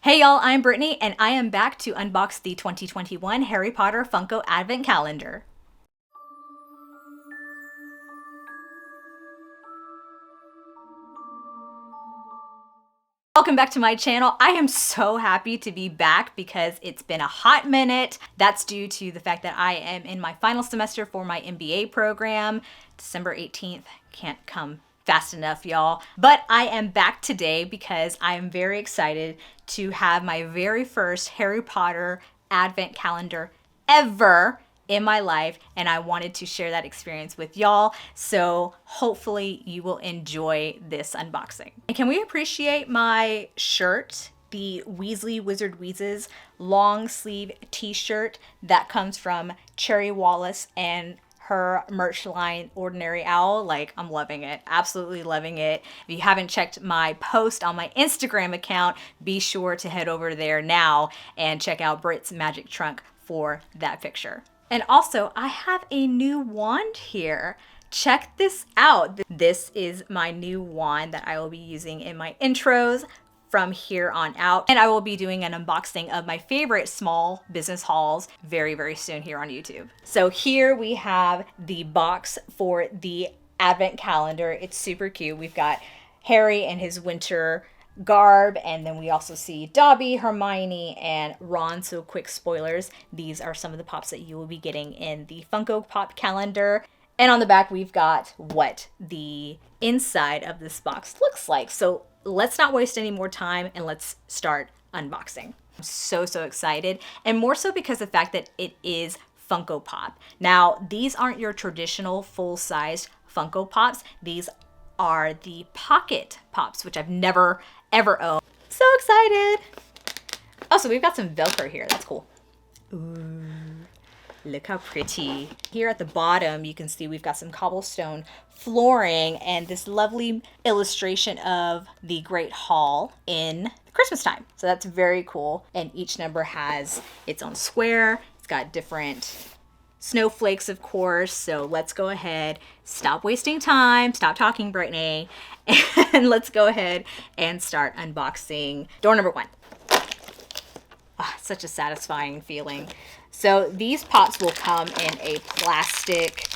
Hey y'all, I'm Brittany and I am back to unbox the 2021 Harry Potter Funko Advent Calendar. Welcome back to my channel. I am so happy to be back because it's been a hot minute. That's due to the fact that I am in my final semester for my MBA program. December 18th can't come fast enough, y'all. But I am back today because I am very excited to have my very first Harry Potter Advent calendar ever in my life, and I wanted to share that experience with y'all, so hopefully you will enjoy this unboxing. And can we appreciate my shirt, the Weasley Wizard Wheezes long sleeve t-shirt that comes from Cherry Wallace and her merch line Ordinary Owl. Like, I'm loving it, absolutely loving it. If you haven't checked my post on my Instagram account, be sure to head over there now and check out Brit's Magic Trunk for that picture. And also, I have a new wand here. Check this out. This is my new wand that I will be using in my intros from here on out. And I will be doing an unboxing of my favorite small business hauls very, very soon here on YouTube. So here we have the box for the Advent calendar. It's super cute. We've got Harry and his winter garb, and then we also see Dobby, Hermione, and Ron. So quick spoilers, these are some of the pops that you will be getting in the Funko Pop calendar. And on the back we've got what the inside of this box looks like. So let's not waste any more time and let's start unboxing. I'm so excited, and more so because of the fact that it is Funko Pop. Now, these aren't your traditional full-size Funko Pops. These are the Pocket Pops, which I've never ever owned. So excited. Also, we've got some Velcro here. That's cool. Ooh, look how pretty. Here at the bottom, you can see we've got some cobblestone flooring and this lovely illustration of the Great Hall in Christmas time. So that's very cool. And each number has its own square. It's got different snowflakes, of course. So let's go ahead, stop wasting time, stop talking, Brittany, and let's go ahead and start unboxing door number one. Oh, such a satisfying feeling. So these pops will come in a plastic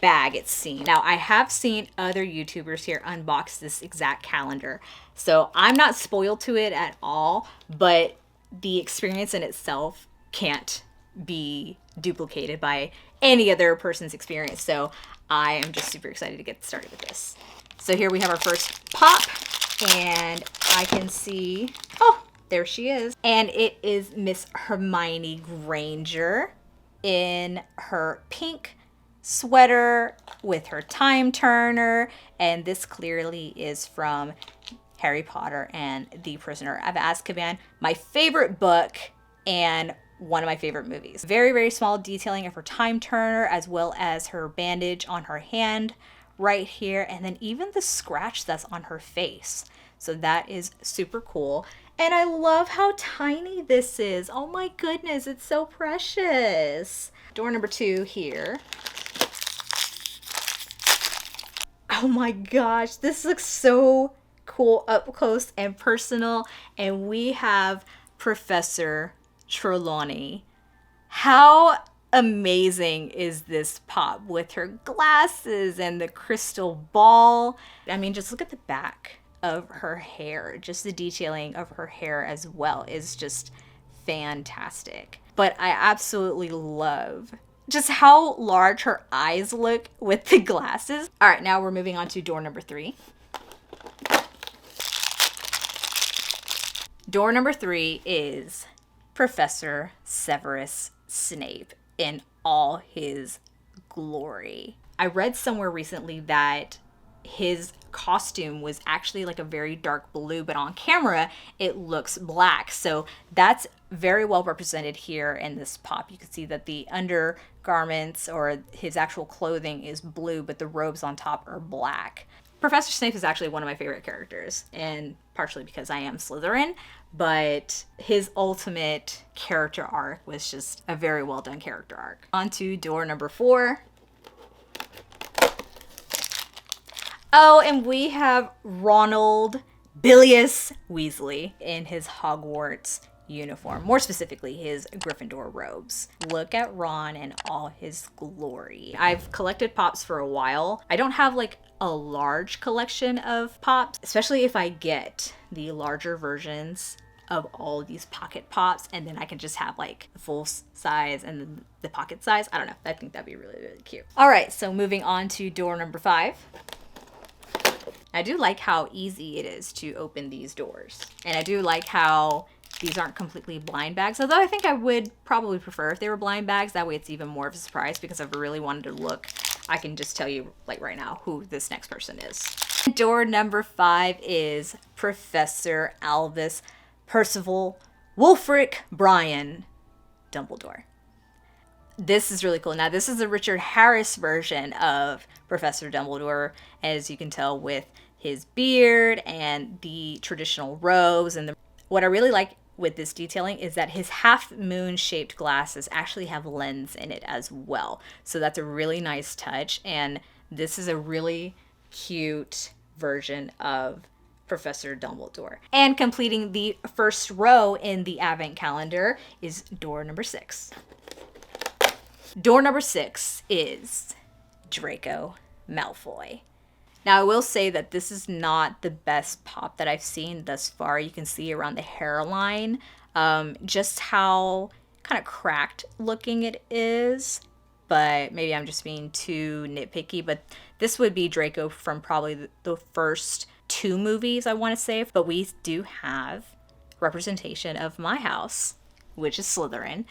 bag, it seems. Now, I have seen other YouTubers here unbox this exact calendar, so I'm not spoiled to it at all, but the experience in itself can't be duplicated by any other person's experience. So I am just super excited to get started with this. So here we have our first pop, and I can see, oh, there she is. And it is Miss Hermione Granger in her pink sweater with her time turner. And this clearly is from Harry Potter and the Prisoner of Azkaban, my favorite book and one of my favorite movies. Very small detailing of her time turner, as well as her bandage on her hand right here, and then even the scratch that's on her face. So that is super cool. And I love how tiny this is. Oh my goodness, it's so precious. Door number two here. Oh my gosh, this looks so cool up close and personal. And we have Professor Trelawney. How amazing is this pop with her glasses and the crystal ball? I mean, just look at the back of her hair. Just the detailing of her hair as well is just fantastic. But I absolutely love just how large her eyes look with the glasses. All right, now we're moving on to door number three. Door number three is Professor Severus Snape in all his glory. I read somewhere recently that his costume was actually like a very dark blue, but on camera it looks black. So that's very well represented here in this pop. You can see that the undergarments or his actual clothing is blue, but the robes on top are black. Professor Snape is actually one of my favorite characters, and partially because I am Slytherin, but his ultimate character arc was just a very well done character arc. On to door number four. Oh, and we have Ronald Bilious Weasley in his Hogwarts uniform, more specifically his Gryffindor robes. Look at Ron in all his glory. I've collected Pops for a while. I don't have like a large collection of Pops, especially if I get the larger versions of all of these pocket Pops, and then I can just have like the full size and then the pocket size. I don't know. I think that'd be really, really cute. All right, so moving on to door number 5. I do like how easy it is to open these doors. And I do like how these aren't completely blind bags, although I think I would probably prefer if they were blind bags. That way it's even more of a surprise, because if I really wanted to look, I can just tell you like right now who this next person is. Door number 5 is Professor Albus Percival Wulfric Brian Dumbledore. This is really cool. Now, this is the Richard Harris version of Professor Dumbledore, as you can tell with his beard and the traditional robes. And what I really like with this detailing is that his half moon shaped glasses actually have lens in it as well. So that's a really nice touch. And this is a really cute version of Professor Dumbledore. And completing the first row in the Advent calendar is door number 6. Door number 6 is Draco Malfoy. Now, I will say that this is not the best Pop that I've seen thus far. You can see around the hairline just how kind of cracked looking it is. But maybe I'm just being too nitpicky. But this would be Draco from probably the first 2 movies, I want to say. But we do have representation of my house, which is Slytherin.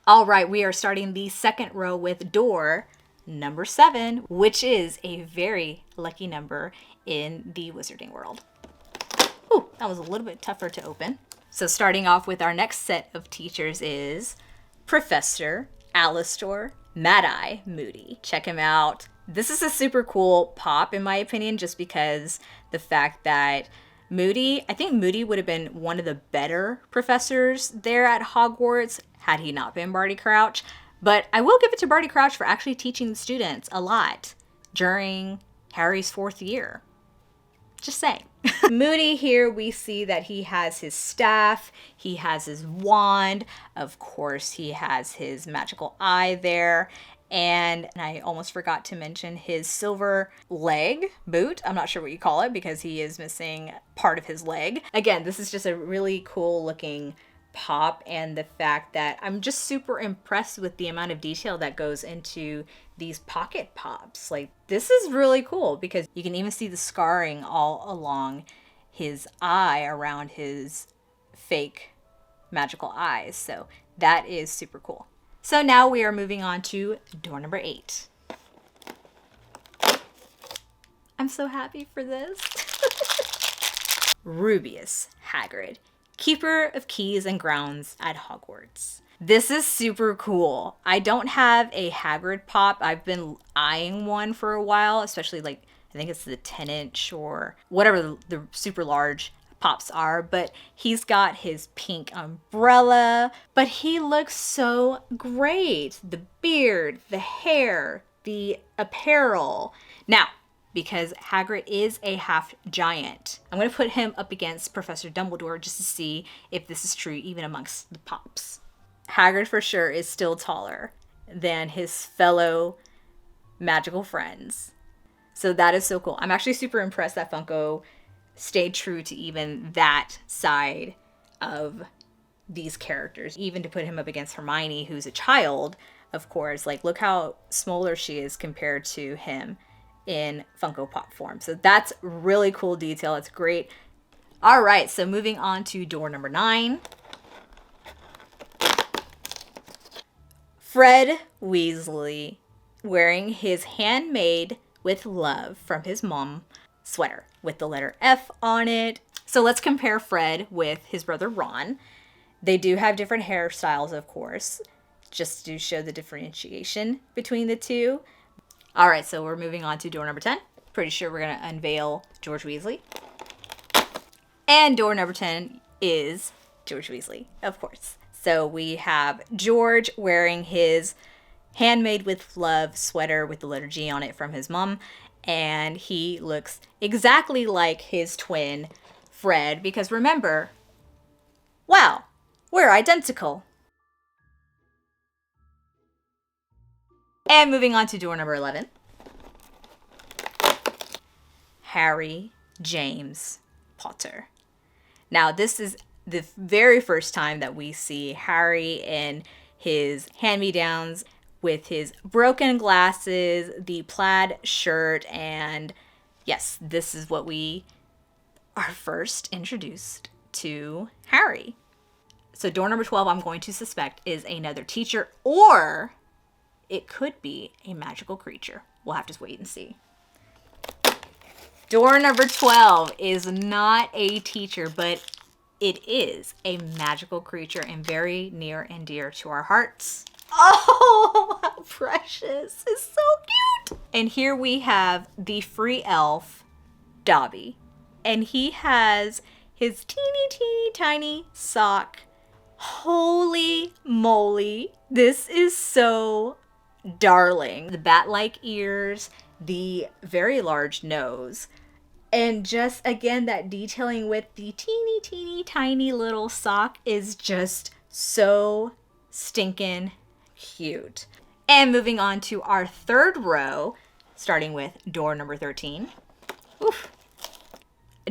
All right, we are starting the second row with door number 7, which is a very lucky number in the wizarding world. Ooh, that was a little bit tougher to open. So starting off with our next set of teachers is Professor Alastor Mad-Eye Moody. Check him out. This is a super cool Pop in my opinion, just because the fact that I think Moody would have been one of the better professors there at Hogwarts had he not been Barty Crouch. But I will give it to Barty Crouch for actually teaching the students a lot during Harry's 4th year. Just saying. Moody here, we see that he has his staff, he has his wand, of course he has his magical eye there, and I almost forgot to mention his silver leg boot. I'm not sure what you call it because he is missing part of his leg. Again, this is just a really cool looking Pop, and the fact that I'm just super impressed with the amount of detail that goes into these pocket Pops. Like, this is really cool because you can even see the scarring all along his eye around his fake magical eyes. So that is super cool. So now we are moving on to door number 8. I'm so happy for this. Rubius Hagrid, Keeper of Keys and Grounds at Hogwarts. This is super cool. I don't have a Hagrid Pop. I've been eyeing one for a while, especially like, I think it's the 10-inch or whatever the super large Pops are, but he's got his pink umbrella, but he looks so great. The beard, the hair, the apparel. Now, because Hagrid is a half giant, I'm going to put him up against Professor Dumbledore just to see if this is true even amongst the Pops. Hagrid for sure is still taller than his fellow magical friends. So that is so cool. I'm actually super impressed that Funko stayed true to even that side of these characters. Even to put him up against Hermione, who's a child, of course. Like, look how smaller she is compared to him in Funko Pop form. So that's really cool detail. It's great. All right, so moving on to door number 9. Fred Weasley wearing his handmade with love from his mom sweater with the letter F on it. So let's compare Fred with his brother Ron. They do have different hairstyles, of course, just to show the differentiation between the two. All right, so we're moving on to door number 10. Pretty sure we're going to unveil George Weasley. And door number 10 is George Weasley, of course. So we have George wearing his handmade with love sweater with the letter G on it from his mom. And he looks exactly like his twin, Fred, because remember, wow, we're identical. And moving on to door number 11. Harry James Potter. Now, this is the very first time that we see Harry in his hand-me-downs with his broken glasses, the plaid shirt, and yes, this is what we are first introduced to Harry. So door number 12, I'm going to suspect, is another teacher, or it could be a magical creature. We'll have to wait and see. Door number 12 is not a teacher, but it is a magical creature and very near and dear to our hearts. Oh, how precious. It's so cute. And here we have the free elf, Dobby. And he has his teeny tiny sock. Holy moly. This is so darling. The bat-like ears, the very large nose, and just again that detailing with the teeny tiny little sock is just so stinking cute. And moving on to our third row, starting with door number 13. Oof.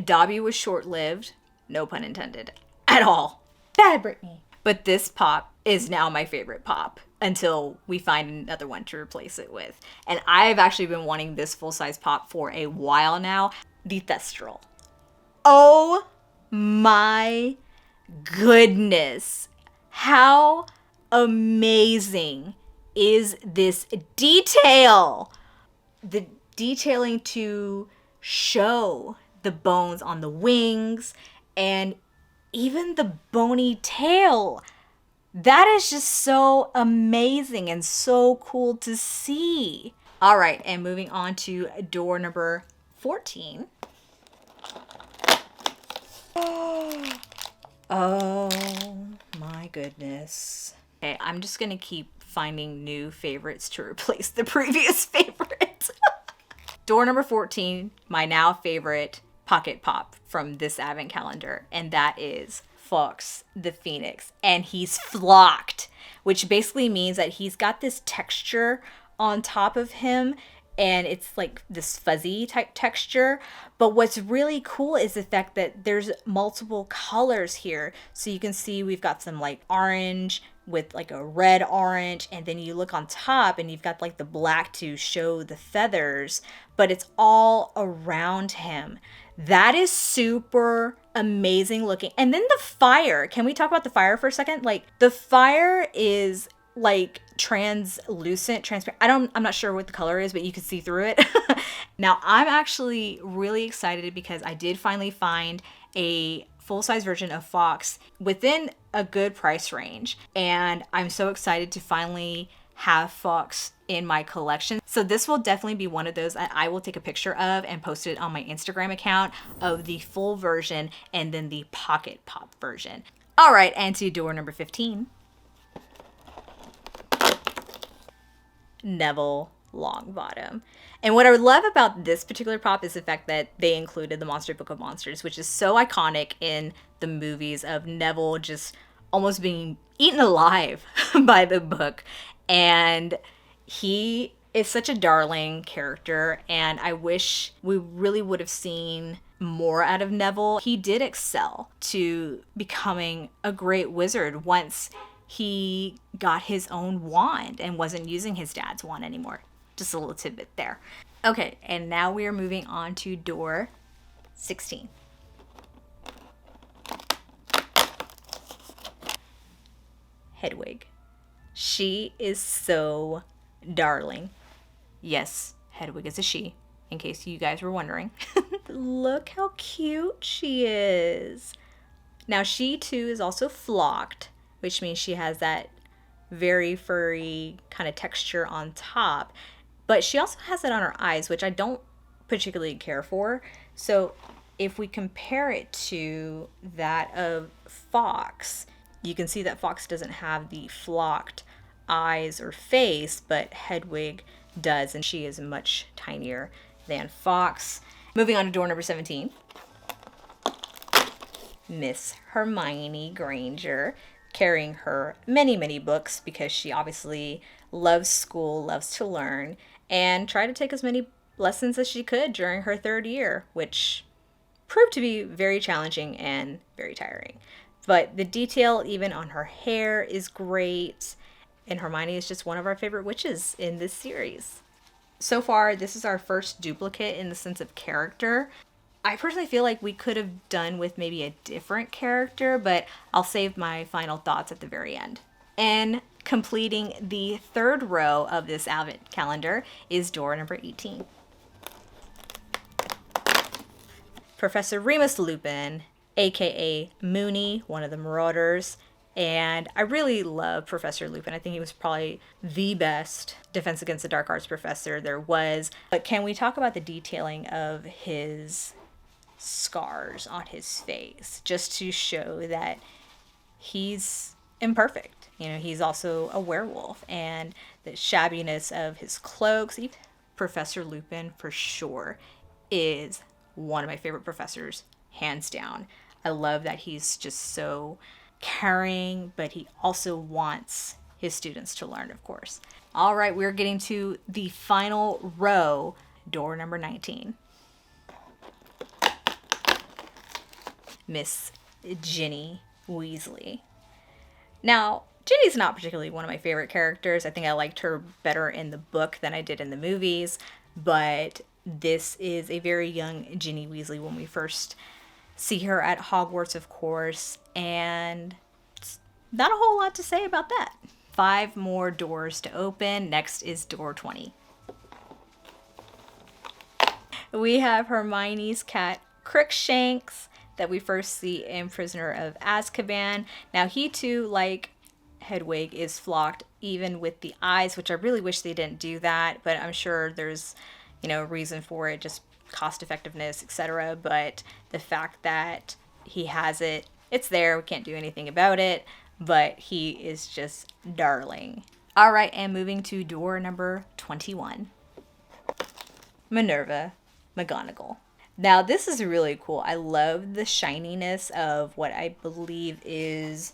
Dobby was short-lived, no pun intended, at all. Bad Brittany. But this pop is now my favorite pop until we find another one to replace it with. And I've actually been wanting this full-size pop for a while now. The Thestral. Oh my goodness. How amazing is this detail? The detailing to show the bones on the wings and even the bony tail. That is just so amazing and so cool to see. All right, and moving on to door number 14. Oh my goodness. Okay, I'm just gonna keep finding new favorites to replace the previous favorite. Door number 14, my now favorite pocket pop from this advent calendar, and that is Fawkes the Phoenix. And he's flocked, which basically means that he's got this texture on top of him, and it's like this fuzzy type texture. But what's really cool is the fact that there's multiple colors here. So you can see we've got some like orange with like a red orange, and then you look on top and you've got like the black to show the feathers, but it's all around him. That is super amazing looking. And then the fire. Can we talk about the fire for a second? Like the fire is like translucent, transparent. I'm not sure what the color is, but you can see through it. Now I'm actually really excited because I did finally find a full-size version of Fawkes within a good price range. And I'm so excited to finally have Fawkes in my collection. So this will definitely be one of those that I will take a picture of and post it on my Instagram account of the full version and then the pocket pop version. All right, and to door number 15. Neville Longbottom. And what I love about this particular pop is the fact that they included the Monster Book of Monsters, which is so iconic in the movies of Neville just almost being eaten alive by the book. And he is such a darling character, and I wish we really would have seen more out of Neville. He did excel to becoming a great wizard once he got his own wand and wasn't using his dad's wand anymore. Just a little tidbit there. Okay, and now we are moving on to door 16. Hedwig. She is so darling. Yes, Hedwig is a she, in case you guys were wondering. Look how cute she is. Now she too is also flocked, which means she has that very furry kind of texture on top. But she also has it on her eyes, which I don't particularly care for. So if we compare it to that of Fawkes, you can see that Fawkes doesn't have the flocked eyes or face, but Hedwig does, and she is much tinier than Fawkes. Moving on to door number 17. Miss Hermione Granger, carrying her many, many books because she obviously loves school, loves to learn, and tried to take as many lessons as she could during her 3rd year, which proved to be very challenging and very tiring. But the detail even on her hair is great, and Hermione is just one of our favorite witches in this series. So far, this is our first duplicate in the sense of character. I personally feel like we could have done with maybe a different character, but I'll save my final thoughts at the very end. And completing the 3rd row of this advent calendar is door number 18. Professor Remus Lupin, aka Moony, one of the Marauders. And I really love Professor Lupin. I think he was probably the best Defense Against the Dark Arts professor there was. But can we talk about the detailing of his scars on his face, just to show that he's imperfect? You know, he's also a werewolf, and the shabbiness of his cloaks. Professor Lupin, for sure, is one of my favorite professors, hands down. I love that he's just so caring, but he also wants his students to learn, of course. All right, we're getting to the final row, door number 19. Miss Ginny Weasley. Now, Ginny's not particularly one of my favorite characters. I think I liked her better in the book than I did in the movies, but this is a very young Ginny Weasley when we first see her at Hogwarts, of course, and not a whole lot to say about that. 5 more doors to open. Next is door 20. We have Hermione's cat, Crookshanks, that we first see in Prisoner of Azkaban. Now, he too, like Hedwig, is flocked, even with the eyes, which I really wish they didn't do that, but I'm sure there's, you know, a reason for it, just cost effectiveness, etc. But the fact that he has it, it's there, we can't do anything about it, but he is just darling. All right, and moving to door number 21. Minerva McGonagall. Now, this is really cool. I love the shininess of what I believe is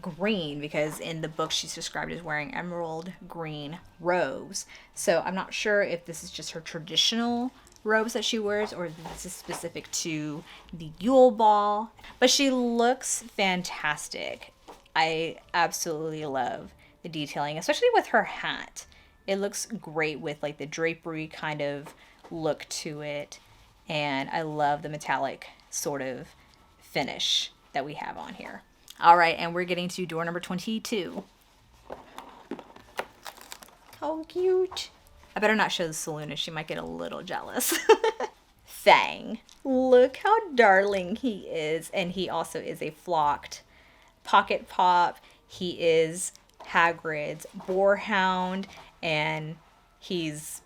green, because in the book she's described as wearing emerald green robes. So I'm not sure if this is just her traditional robes that she wears, or if this is specific to the Yule Ball. But she looks fantastic. I absolutely love the detailing, especially with her hat. It looks great with like the drapery kind of look to it, and I love the metallic sort of finish that we have on here. All right, and we're getting to door number 22. How cute. I better not show the Selena, she might get a little jealous. Fang. Look how darling he is, and he also is a flocked pocket pop. He is Hagrid's boarhound, and he's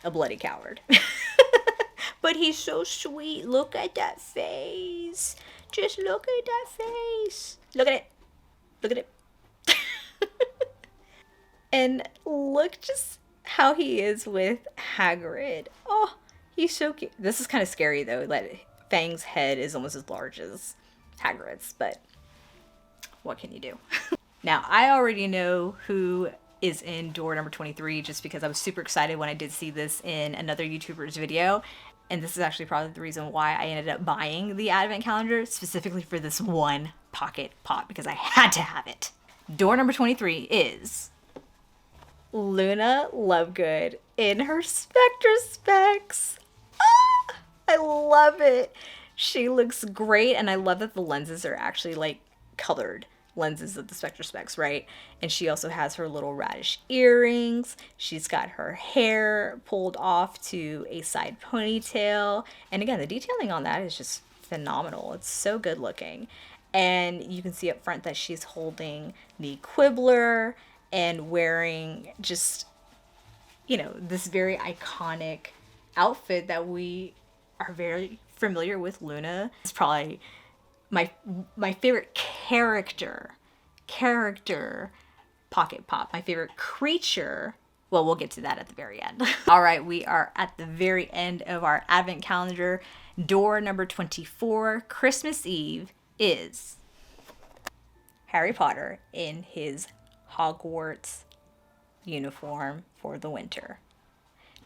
a bloody coward. But he's so sweet. Look at that face. Just look at that face. Look at it. Look at it. And look just how he is with Hagrid. Oh, he's so cute. This is kind of scary though, that Fang's head is almost as large as Hagrid's, but what can you do? Now, I already know who is in door number 23 just because I was super excited when I did see this in another YouTuber's video. And this is actually probably the reason why I ended up buying the advent calendar, specifically for this one pocket pop, because I had to have it. Door number 23 is Luna Lovegood in her Spectre specs. Ah, I love it. She looks great, and I love that the lenses are actually like colored lenses of the Spectre specs, right? And she also has her little radish earrings. She's got her hair pulled off to a side ponytail. And again, the detailing on that is just phenomenal. It's so good looking. And you can see up front that she's holding the Quibbler and wearing just, you know, this very iconic outfit that we are very familiar with Luna. It's probably my favorite character pocket pop. My favorite creature, well, we'll get to that at the very end. All right, we are at the very end of our advent calendar. Door number 24, Christmas Eve, is Harry Potter in his Hogwarts uniform for the winter.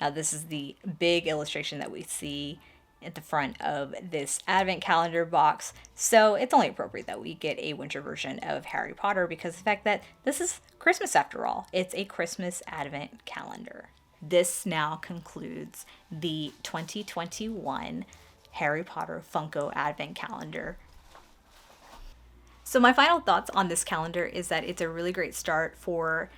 Now, this is the big illustration that we see at the front of this advent calendar box, so it's only appropriate that we get a winter version of Harry Potter because of the fact that this is Christmas after all. It's a Christmas advent calendar. This now concludes the 2021 Harry Potter Funko advent calendar. So my final thoughts on this calendar is that it's a really great start for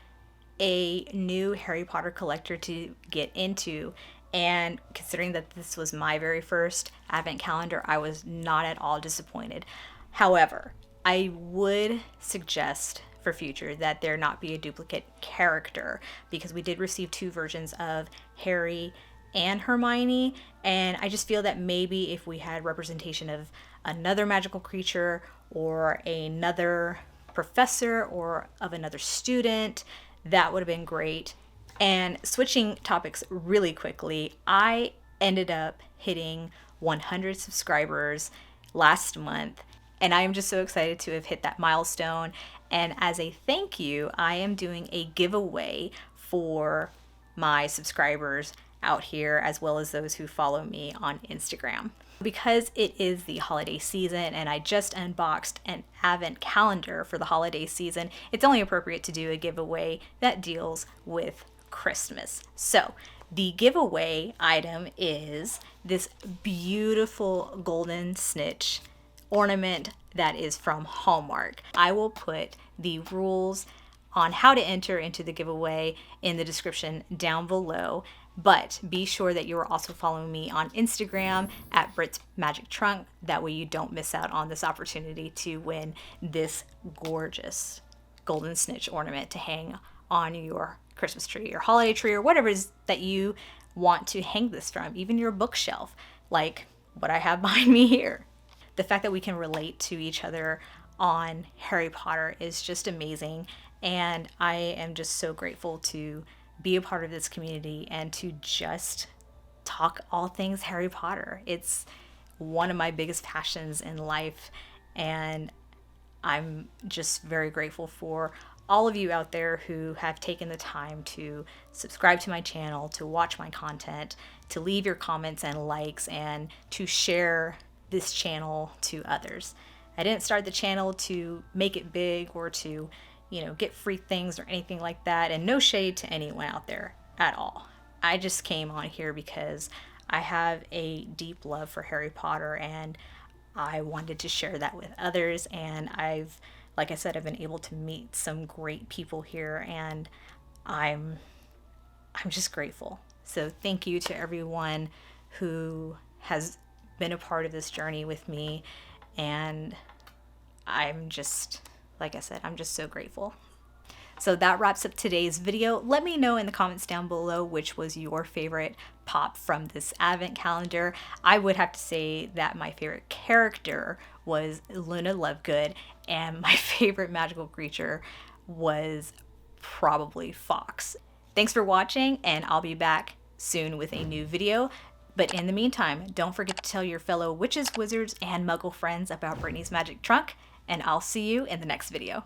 a new Harry Potter collector to get into. And considering that this was my very first advent calendar, I was not at all disappointed. However, I would suggest for future that there not be a duplicate character, because we did receive 2 versions of Harry and Hermione, and I just feel that maybe if we had representation of another magical creature or another professor or of another student, that would have been great. And switching topics really quickly, I ended up hitting 100 subscribers last month, and I am just so excited to have hit that milestone. And as a thank you, I am doing a giveaway for my subscribers out here, as well as those who follow me on Instagram. Because it is the holiday season and I just unboxed an advent calendar for the holiday season, it's only appropriate to do a giveaway that deals with Christmas. So the giveaway item is this beautiful Golden Snitch ornament that is from Hallmark. I will put the rules on how to enter into the giveaway in the description down below, but be sure that you are also following me on Instagram at Britt's Magic Trunk. That way you don't miss out on this opportunity to win this gorgeous Golden Snitch ornament to hang on your Christmas tree or holiday tree or whatever it is that you want to hang this from, even your bookshelf, like what I have behind me here. The fact that we can relate to each other on Harry Potter is just amazing, and I am just so grateful to be a part of this community and to just talk all things Harry Potter. It's one of my biggest passions in life, and I'm just very grateful for all of you out there who have taken the time to subscribe to my channel, to watch my content, to leave your comments and likes, and to share this channel to others. I didn't start the channel to make it big or to, get free things or anything like that, and no shade to anyone out there at all. I just came on here because I have a deep love for Harry Potter and I wanted to share that with others, and like I said, I've been able to meet some great people here, and I'm just grateful. So thank you to everyone who has been a part of this journey with me, and I'm just, like I said, I'm just so grateful. So that wraps up today's video. Let me know in the comments down below which was your favorite pop from this advent calendar. I would have to say that my favorite character was Luna Lovegood, and my favorite magical creature was probably Fox. Thanks for watching, and I'll be back soon with a new video. But in the meantime, don't forget to tell your fellow witches, wizards, and muggle friends about Brittany's Magic Trunk, and I'll see you in the next video.